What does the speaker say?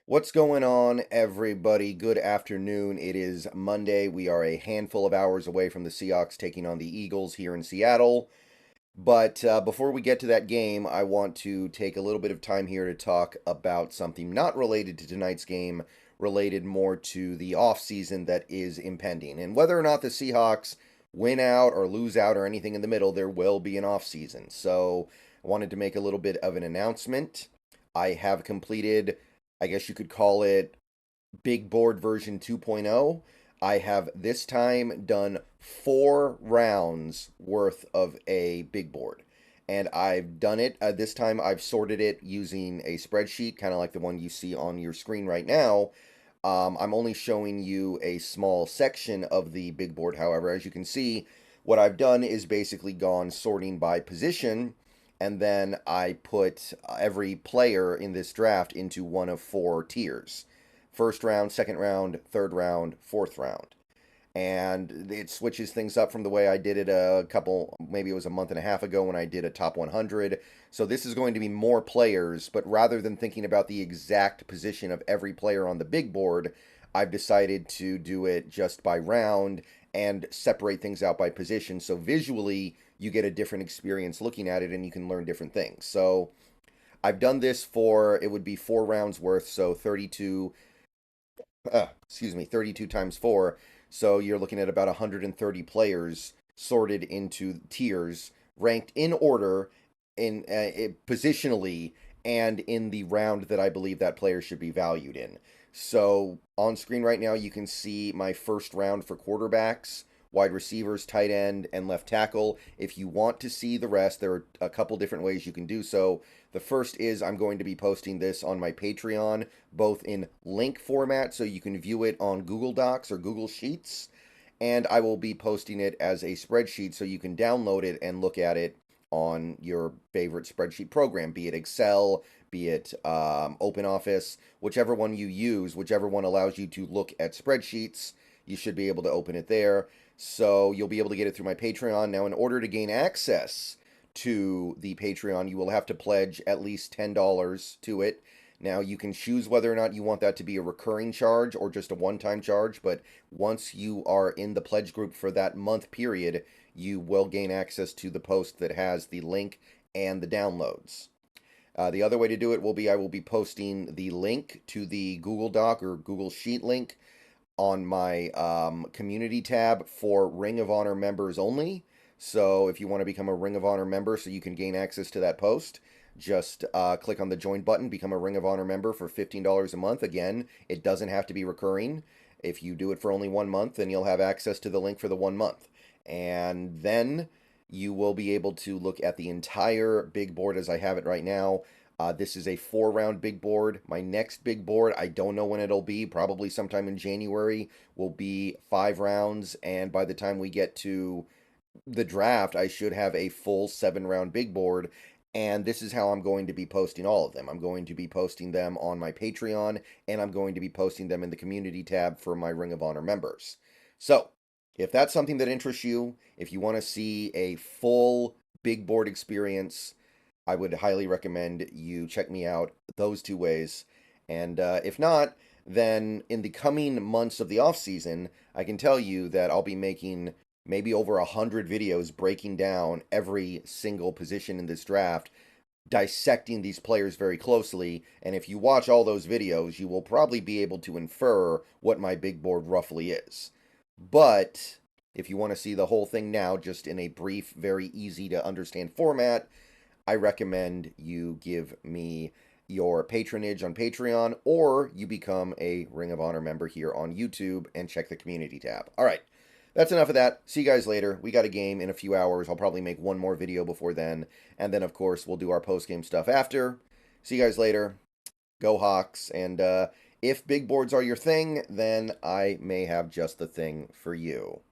What's going on, everybody? Good afternoon. It is Monday. We are a handful of hours away from the Seahawks taking on the Eagles here in Seattle. But before we get to that game, I want to take a little bit of time here to talk about something not related to tonight's game, related more to the offseason that is impending. And whether or not the Seahawks win out or lose out or anything in the middle, there will be an offseason. So I wanted to make a little bit of an announcement. I have completed, I guess you could call it, big board version 2.0. I have this time done 4 rounds worth of a big board. And I've done it, this time I've sorted it using a spreadsheet, kind of like the one you see on your screen right now. I'm only showing you a small section of the big board, however. As you can see, what I've done is basically gone sorting by position, and then I put every player in this draft into one of 4 tiers. First round, second round, third round, fourth round. And it switches things up from the way I did it maybe it was a month and a half ago when I did a top 100. So this is going to be more players, but rather than thinking about the exact position of every player on the big board, I've decided to do it just by round and separate things out by position. So visually, you get a different experience looking at it and you can learn different things. So I've done this it would be 4 rounds worth, so 32 times 4. So you're looking at about 130 players sorted into tiers, ranked in order, in positionally, and in the round that I believe that player should be valued in. So on screen right now, you can see my first round for quarterbacks, wide receivers, tight end, and left tackle. If you want to see the rest, there are a couple different ways you can do so. The first is I'm going to be posting this on my Patreon, both in link format, so you can view it on Google Docs or Google Sheets, and I will be posting it as a spreadsheet so you can download it and look at it on your favorite spreadsheet program, be it Excel, be it OpenOffice, whichever one you use, whichever one allows you to look at spreadsheets, you should be able to open it there. So you'll be able to get it through my Patreon. Now, in order to gain access to the Patreon, you will have to pledge at least $10 to it. Now, you can choose whether or not you want that to be a recurring charge or just a one-time charge, but once you are in the pledge group for that month period, you will gain access to the post that has the link and the downloads. The other way to do it will be I will be posting the link to the Google Doc or Google Sheet link on my community tab for Ring of Honor members only. So if you want to become a Ring of Honor member so you can gain access to that post, just click on the join button, become a Ring of Honor member for $15 a month. Again, it doesn't have to be recurring. If you do it for only 1 month, then you'll have access to the link for the 1 month. And then you will be able to look at the entire big board as I have it right now. This is a 4-round big board. My next big board, I don't know when it'll be, probably sometime in January, will be 5 rounds. And by the time we get to the draft, I should have a full 7-round big board. And this is how I'm going to be posting all of them. I'm going to be posting them on my Patreon, and I'm going to be posting them in the community tab for my Ring of Honor members. So, if that's something that interests you, if you want to see a full big board experience, I would highly recommend you check me out those 2 ways. And if not, then in the coming months of the off season, I can tell you that I'll be making maybe over 100 videos breaking down every single position in this draft, dissecting these players very closely. And if you watch all those videos, you will probably be able to infer what my big board roughly is. But if you want to see the whole thing now, just in a brief, very easy to understand format, I recommend you give me your patronage on Patreon, or you become a Ring of Honor member here on YouTube and check the community tab. All right, that's enough of that. See you guys later. We got a game in a few hours. I'll probably make one more video before then, and then, of course, we'll do our post-game stuff after. See you guys later. Go Hawks, and if big boards are your thing, then I may have just the thing for you.